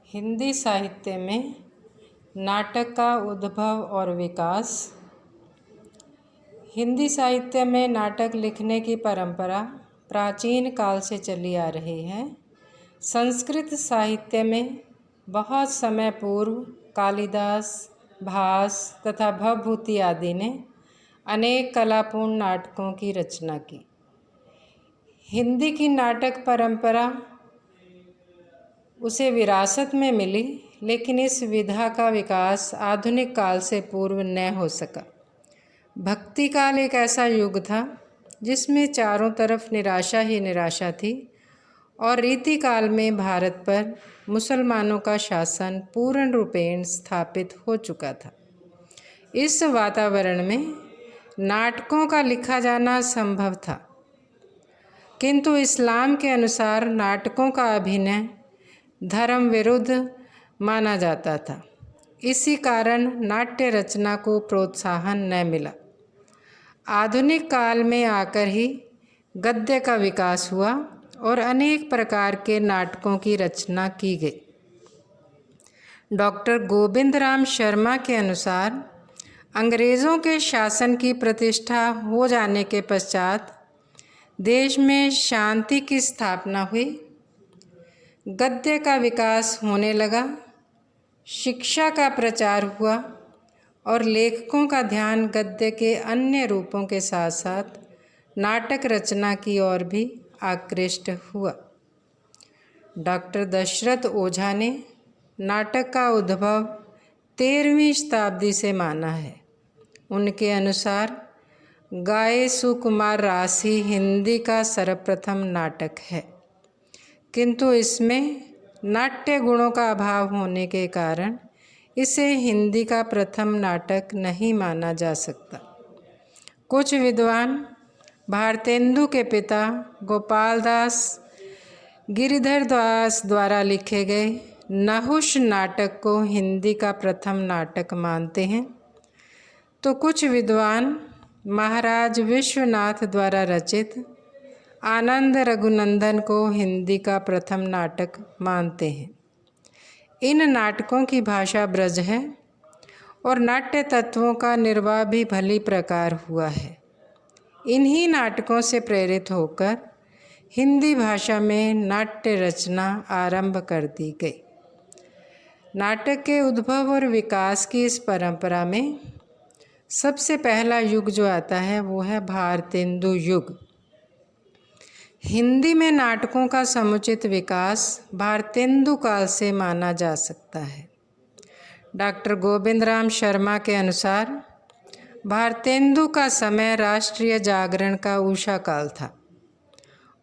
हिंदी साहित्य में नाटक का उद्भव और विकास। हिंदी साहित्य में नाटक लिखने की परंपरा प्राचीन काल से चली आ रही है। संस्कृत साहित्य में बहुत समय पूर्व कालिदास, भास तथा भवभूति आदि ने अनेक कलापूर्ण नाटकों की रचना की। हिंदी की नाटक परंपरा उसे विरासत में मिली, लेकिन इस विधा का विकास आधुनिक काल से पूर्व न हो सका। भक्ति काल एक ऐसा युग था जिसमें चारों तरफ निराशा ही निराशा थी और रीति काल में भारत पर मुसलमानों का शासन पूर्ण रूपेण स्थापित हो चुका था। इस वातावरण में नाटकों का लिखा जाना संभव था, किंतु इस्लाम के अनुसार नाटकों का अभिनय धर्म विरुद्ध माना जाता था। इसी कारण नाट्य रचना को प्रोत्साहन न मिला। आधुनिक काल में आकर ही गद्य का विकास हुआ और अनेक प्रकार के नाटकों की रचना की गई। डॉक्टर गोविंद राम शर्मा के अनुसार अंग्रेज़ों के शासन की प्रतिष्ठा हो जाने के पश्चात देश में शांति की स्थापना हुई, गद्य का विकास होने लगा, शिक्षा का प्रचार हुआ और लेखकों का ध्यान गद्य के अन्य रूपों के साथ साथ नाटक रचना की ओर भी आकृष्ट हुआ। डॉक्टर दशरथ ओझा ने नाटक का उद्भव 13वीं शताब्दी से माना है। उनके अनुसार गाये सुकुमार राशि हिंदी का सर्वप्रथम नाटक है, किंतु इसमें नाट्य गुणों का अभाव होने के कारण इसे हिंदी का प्रथम नाटक नहीं माना जा सकता। कुछ विद्वान भारतेंदु के पिता गोपाल दास गिरिधर दास द्वारा लिखे गए नहुष नाटक को हिंदी का प्रथम नाटक मानते हैं, तो कुछ विद्वान महाराज विश्वनाथ द्वारा रचित आनंद रघुनंदन को हिंदी का प्रथम नाटक मानते हैं। इन नाटकों की भाषा ब्रज है और नाट्य तत्वों का निर्वाह भी भली प्रकार हुआ है। इन्हीं नाटकों से प्रेरित होकर हिंदी भाषा में नाट्य रचना आरंभ कर दी गई। नाटक के उद्भव और विकास की इस परंपरा में सबसे पहला युग जो आता है वो है भारतेंदु युग। हिंदी में नाटकों का समुचित विकास भारतेंदु काल से माना जा सकता है। डॉक्टर गोविंद राम शर्मा के अनुसार भारतेंदु का समय राष्ट्रीय जागरण का उषा काल था।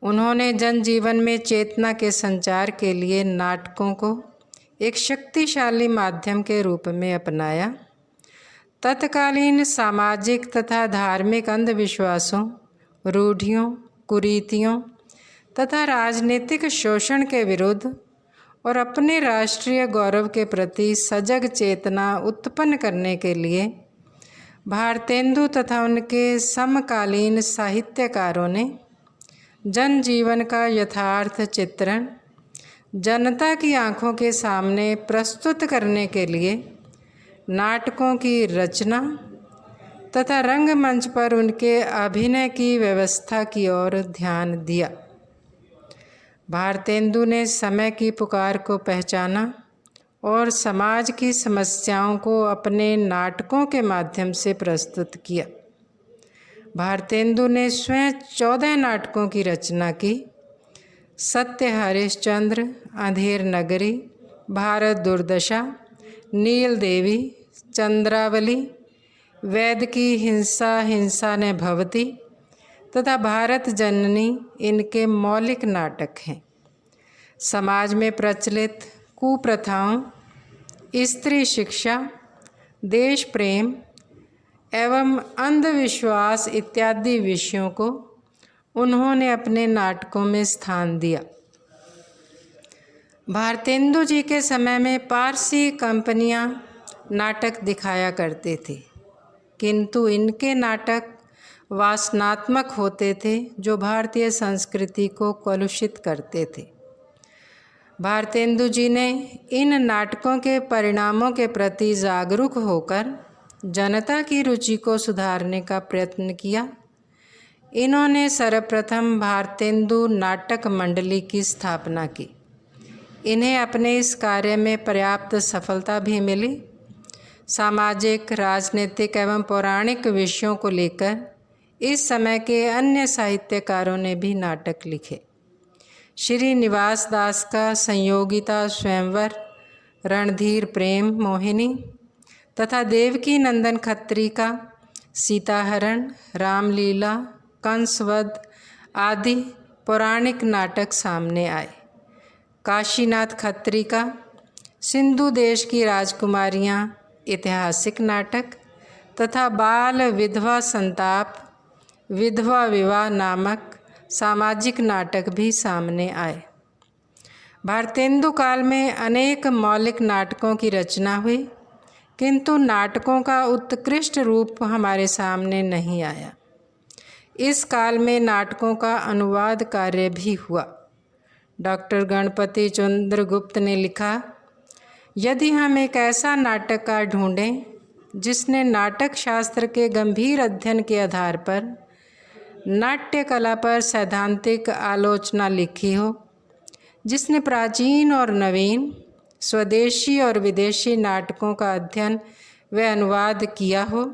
उन्होंने जनजीवन में चेतना के संचार के लिए नाटकों को एक शक्तिशाली माध्यम के रूप में अपनाया। तत्कालीन सामाजिक तथा धार्मिक अंधविश्वासों, रूढ़ियों, कुरीतियों तथा राजनीतिक शोषण के विरुद्ध और अपने राष्ट्रीय गौरव के प्रति सजग चेतना उत्पन्न करने के लिए भारतेंदु तथा उनके समकालीन साहित्यकारों ने जनजीवन का यथार्थ चित्रण जनता की आंखों के सामने प्रस्तुत करने के लिए नाटकों की रचना तथा रंगमंच पर उनके अभिनय की व्यवस्था की ओर ध्यान दिया। भारतेंदु ने समय की पुकार को पहचाना और समाज की समस्याओं को अपने नाटकों के माध्यम से प्रस्तुत किया। भारतेंदु ने स्वयं 14 नाटकों की रचना की। सत्य हरिश्चंद्र, अंधेर नगरी, भारत दुर्दशा, नील देवी, चंद्रावली, वेद की हिंसा हिंसा ने भवती तथा भारत जननी इनके मौलिक नाटक हैं। समाज में प्रचलित कुप्रथाओं, स्त्री शिक्षा, देश प्रेम एवं अंधविश्वास इत्यादि विषयों को उन्होंने अपने नाटकों में स्थान दिया। भारतेंदु जी के समय में पारसी कंपनियां नाटक दिखाया करते थे, किंतु इनके नाटक वासनात्मक होते थे जो भारतीय संस्कृति को कलुषित करते थे। भारतेंदु जी ने इन नाटकों के परिणामों के प्रति जागरूक होकर जनता की रुचि को सुधारने का प्रयत्न किया। इन्होंने सर्वप्रथम भारतेंदु नाटक मंडली की स्थापना की। इन्हें अपने इस कार्य में पर्याप्त सफलता भी मिली। सामाजिक, राजनीतिक एवं पौराणिक विषयों को लेकर इस समय के अन्य साहित्यकारों ने भी नाटक लिखे। श्री निवास दास का संयोगिता स्वयंवर, रणधीर प्रेम मोहिनी तथा देवकी नंदन खत्री का सीताहरण, रामलीला, कंसवध आदि पौराणिक नाटक सामने आए। काशीनाथ खत्री का सिंधु देश की राजकुमारियाँ ऐतिहासिक नाटक तथा बाल विधवा संताप, विधवा विवाह नामक सामाजिक नाटक भी सामने आए। भारतेंदु काल में अनेक मौलिक नाटकों की रचना हुई, किंतु नाटकों का उत्कृष्ट रूप हमारे सामने नहीं आया। इस काल में नाटकों का अनुवाद कार्य भी हुआ। डॉक्टर गणपति चंद्रगुप्त ने लिखा, यदि हम एक ऐसा नाटककार ढूंढें जिसने नाटक शास्त्र के गंभीर अध्ययन के आधार पर नाट्य कला पर सैद्धांतिक आलोचना लिखी हो, जिसने प्राचीन और नवीन, स्वदेशी और विदेशी नाटकों का अध्ययन व अनुवाद किया हो,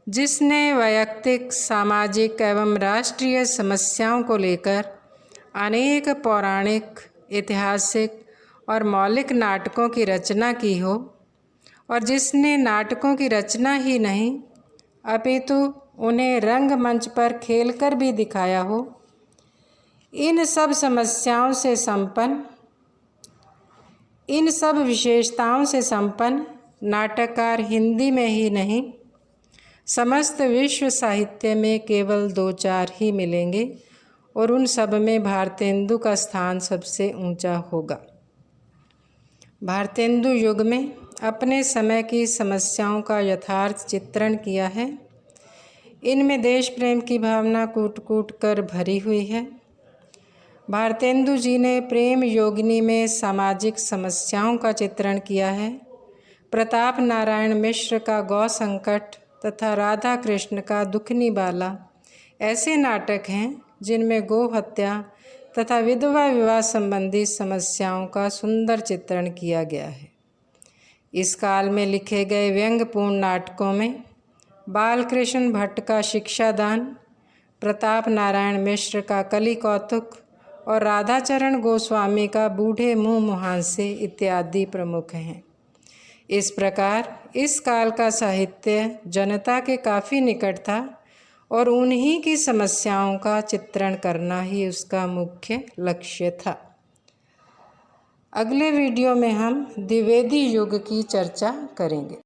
जिसने वैयक्तिक, सामाजिक एवं राष्ट्रीय समस्याओं को लेकर अनेक पौराणिक, ऐतिहासिक और मौलिक नाटकों की रचना की हो और जिसने नाटकों की रचना ही नहीं अपितु उन्हें रंगमंच पर खेलकर भी दिखाया हो, इन सब समस्याओं से संपन्न, इन सब विशेषताओं से संपन्न नाटककार हिंदी में ही नहीं समस्त विश्व साहित्य में केवल 2-4 ही मिलेंगे और उन सब में भारतेंदु का स्थान सबसे ऊंचा होगा। भारतेंदु युग में अपने समय की समस्याओं का यथार्थ चित्रण किया है। इनमें देश प्रेम की भावना कूट कूट कर भरी हुई है। भारतेंदु जी ने प्रेम योगिनी में सामाजिक समस्याओं का चित्रण किया है। प्रताप नारायण मिश्र का गौ संकट तथा राधा कृष्ण का दुखनी बाला ऐसे नाटक हैं जिनमें गौ हत्या तथा विधवा विवाह संबंधी समस्याओं का सुंदर चित्रण किया गया है। इस काल में लिखे गए व्यंग्यपूर्ण नाटकों में बालकृष्ण भट्ट का शिक्षादान, प्रताप नारायण मिश्र का कली कौतुक और राधाचरण गोस्वामी का बूढ़े मुँह मुहांसे इत्यादि प्रमुख हैं। इस प्रकार इस काल का साहित्य जनता के काफ़ी निकट था और उन्हीं की समस्याओं का चित्रण करना ही उसका मुख्य लक्ष्य था। अगले वीडियो में हम द्विवेदी युग की चर्चा करेंगे।